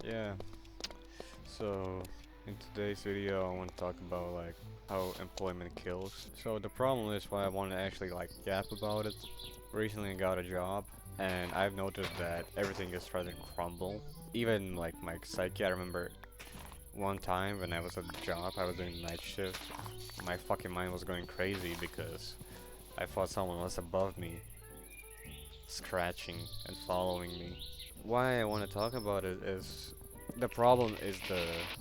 Yeah, so in today's video I want to talk about like how employment kills. So the problem is why I want to actually like yap about it. Recently I got a job and I've noticed that everything is starting to crumble. Even like my psyche, I remember one time when I was at the job, I was doing night shift. My fucking mind was going crazy because I thought someone was above me, scratching and following me. Why I want to talk about it is the problem is the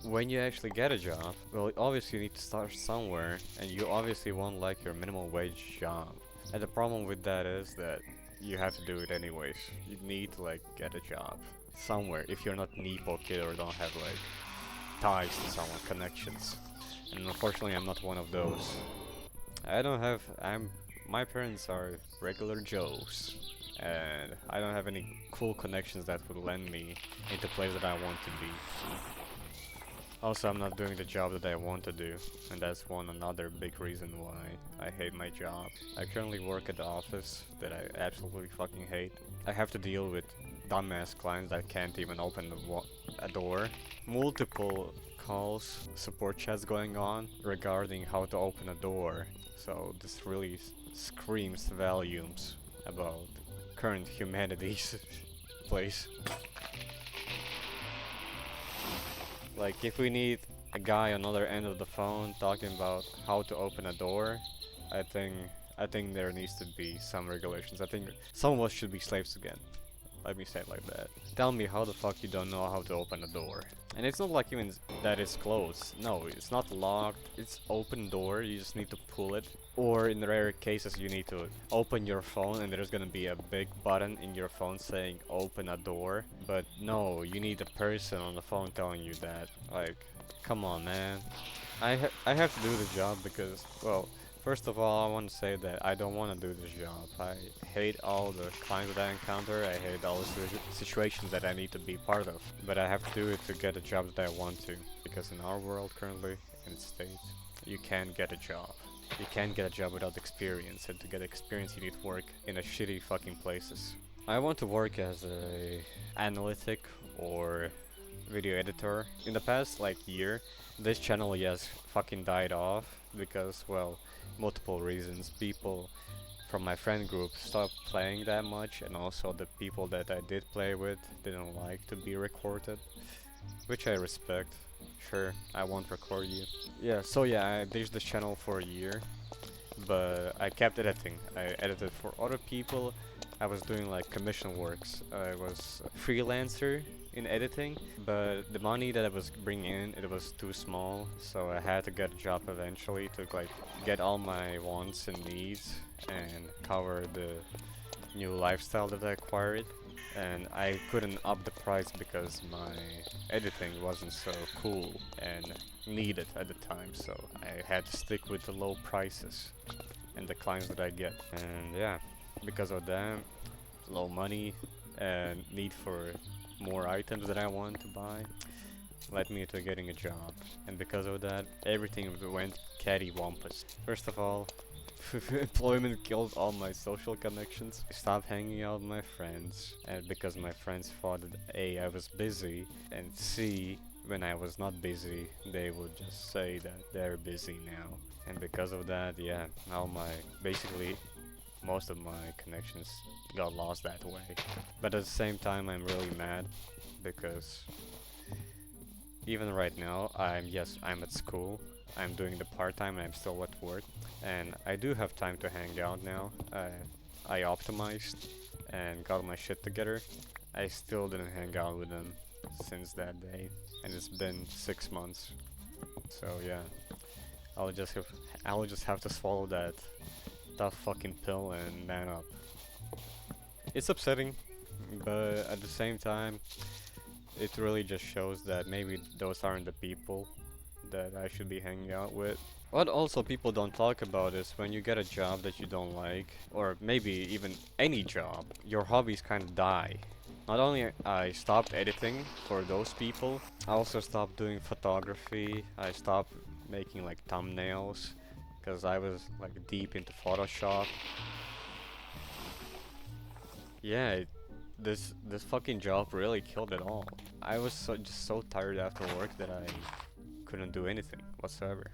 when you actually get a job, well, obviously you need to start somewhere, and you obviously won't like your minimum wage job. And the problem with that is that you have to do it anyways. You need to like get a job somewhere if you're not Nepo kid or don't have like ties to someone, connections. And unfortunately, I'm not one of those. I don't have. My parents are regular Joes, and I don't have any cool connections that would lend me into place that I want to be. Also, I'm not doing the job that I want to do, and that's one another big reason why I hate my job. I currently work at the office that I absolutely fucking hate. I have to deal with dumbass clients that can't even open a door. Multiple calls, support chats going on regarding how to open a door. So this really screams volumes about current humanity's place. Like if we need a guy on the other end of the phone talking about how to open a door, I think I think there needs to be some regulations. I think some of us should be slaves again. Let me say it like that. Tell me how the fuck you don't know how to open a door. And it's not like even that it's closed. No, it's not locked. It's open door. You just need to pull it. Or in rare cases you need to open your phone and there's gonna be a big button in your phone saying open a door. But no, you need a person on the phone telling you that. Like, come on, man. I have to do the job because, well, first of all, I want to say that I don't want to do this job. I hate all the clients that I encounter. I hate all the situations that I need to be part of. But I have to do it to get a job that I want to. Because in our world currently, in the States, you can't get a job. You can't get a job without experience. And to get experience, you need to work in a shitty fucking places. I want to work as a analytic or video editor. In the past like year, this channel has fucking died off because, well, multiple reasons. People from my friend group stopped playing that much, and also the people that I did play with didn't like to be recorded, which I respect. Sure, I won't record you. Yeah, so yeah, I ditched this channel for a year, but I kept editing. I edited for other people. I was doing like commission works. I was a freelancer in editing, but the money that I was bringing in, it was too small, so I had to get a job eventually to like get all my wants and needs and cover the new lifestyle that I acquired. And I couldn't up the price because my editing wasn't so cool and needed at the time, so I had to stick with the low prices and the clients that I get. And yeah, because of that, low money and need for more items that I want to buy led me to getting a job. And because of that, everything went cattywampus. First of all, employment killed all my social connections. I stopped hanging out with my friends, and because my friends thought that A, I was busy, and C, when I was not busy, they would just say that they're busy now. And because of that, yeah, all my, basically, most of my connections got lost that way. But at the same time, I'm really mad because even right now, I'm at school. I'm doing the part-time and I'm still at work. And I do have time to hang out now. I optimized and got my shit together. I still didn't hang out with them since that day. And it's been 6 months. So yeah, I'll just have, I'll just have to swallow that tough fucking pill and man up. It's upsetting, but at the same time, it really just shows that maybe those aren't the people that I should be hanging out with. What also people don't talk about is when you get a job that you don't like, or maybe even any job, your hobbies kind of die. Not only I stopped editing for those people, I also stopped doing photography. I stopped making like thumbnails because I was like deep into Photoshop. Yeah, this fucking job really killed it all. I was just so tired after work that I couldn't do anything whatsoever.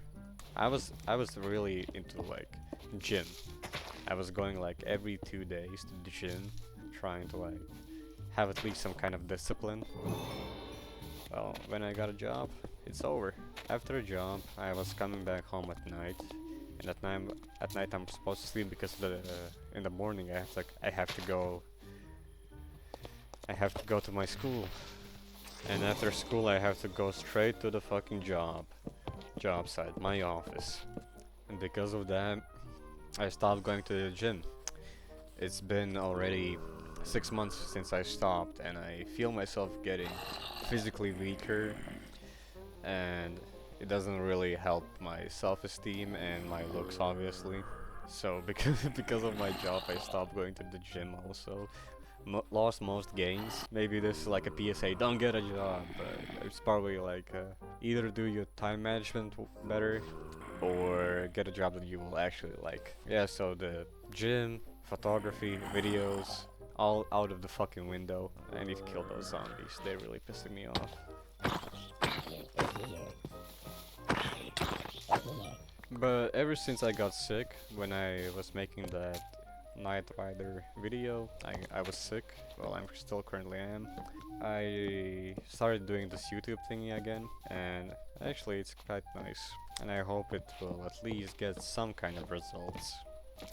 I was really into like gym. I was going like every 2 days to the gym, trying to like have at least some kind of discipline. Well, when I got a job, it's over. After a job, I was coming back home at night, and at night I'm supposed to sleep because in the morning I have to go to my school, and after school I have to go straight to the fucking job site, my office, and because of that, I stopped going to the gym. It's been already 6 months since I stopped, and I feel myself getting physically weaker, and it doesn't really help my self-esteem and my looks, obviously. So because of my job, I stopped going to the gym also. Lost most gains. Maybe this is like a PSA, don't get a job, but it's probably like either do your time management better or get a job that you will actually like. Yeah, so the gym, photography, videos, all out of the fucking window. I need to kill those zombies. They're really pissing me off. But ever since I got sick, when I was making that Night Rider video, I was sick. Well, I'm still currently am. I started doing this YouTube thingy again, and actually it's quite nice. And I hope it will at least get some kind of results.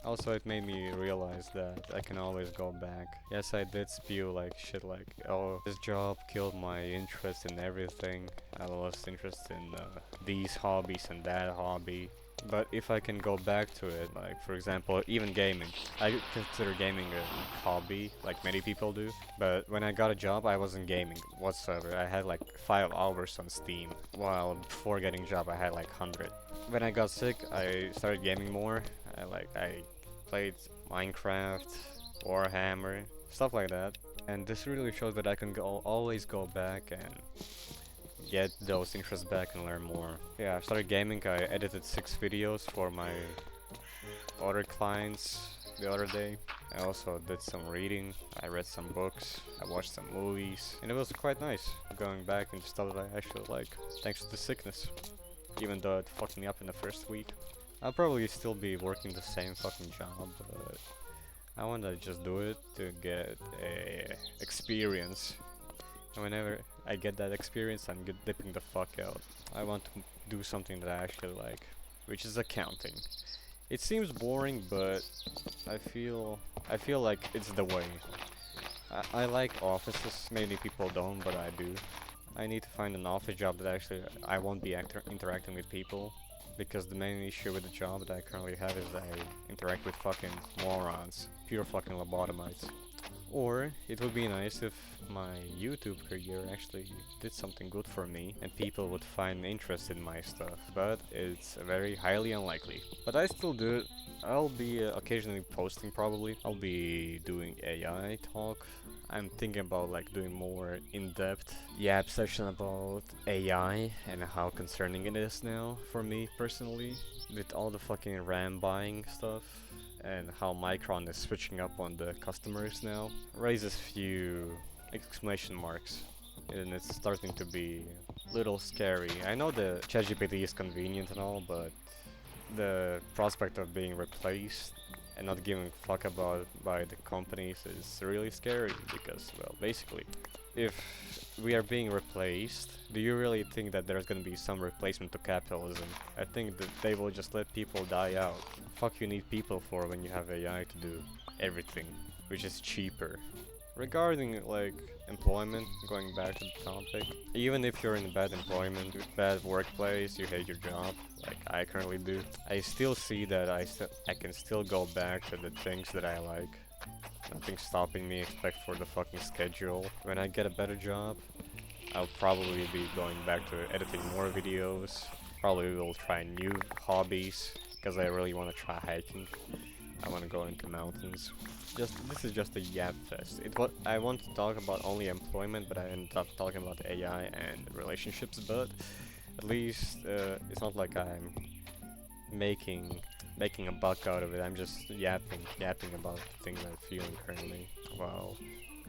Also, it made me realize that I can always go back. Yes, I did spew like shit like, oh, this job killed my interest in everything. I lost interest in these hobbies and that hobby. But if I can go back to it, like for example, even gaming. I consider gaming a hobby, like many people do. But when I got a job, I wasn't gaming whatsoever. I had like 5 hours on Steam, while before getting a job, I had like 100. When I got sick, I started gaming more. I played Minecraft, Warhammer, stuff like that. And this really shows that I can always go back and get those interests back and learn more. Yeah, I started gaming. I edited 6 videos for my other clients the other day. I also did some reading. I read some books. I watched some movies. And it was quite nice going back into stuff that I actually like, thanks to the sickness. Even though it fucked me up in the first week. I'll probably still be working the same fucking job, but I wanna just do it to get a experience. And whenever I get that experience, I'm dipping the fuck out. I want to do something that I actually like, which is accounting. It seems boring, but I feel like it's the way. I like offices. Many people don't, but I do. I need to find an office job that actually I won't be interacting with people, because the main issue with the job that I currently have is that I interact with fucking morons, pure fucking lobotomites. Or it would be nice if my YouTube career actually did something good for me and people would find interest in my stuff, but it's very highly unlikely. But I still do it. I'll be occasionally posting probably. I'll be doing AI talk. I'm thinking about like doing more in-depth yap session about AI and how concerning it is now for me personally with all the fucking RAM buying stuff and how Micron is switching up on the customers now raises few exclamation marks, and it's starting to be a little scary. I know the ChatGPT is convenient and all, but the prospect of being replaced and not giving a fuck about by the companies is really scary because, well, basically, if we are being replaced, do you really think that there's gonna be some replacement to capitalism? I think that they will just let people die out. Fuck you need people for when you have AI to do everything, which is cheaper. Regarding like employment, going back to the topic, even if you're in a bad employment, bad workplace, you hate your job, like I currently do, I still see that I can still go back to the things that I like. Nothing's stopping me except for the fucking schedule. When I get a better job, I'll probably be going back to editing more videos. Probably will try new hobbies because I really want to try hiking. I want to go into mountains. This is just a yap fest. I want to talk about only employment, but I ended up talking about AI and relationships. But at least it's not like I'm making a buck out of it. I'm just yapping about the things I'm feeling currently. Wow.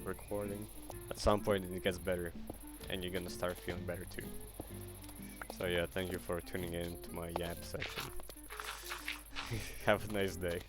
recording. At some point it gets better, and you're gonna start feeling better too. So yeah, thank you for tuning in to my yap section. Have a nice day.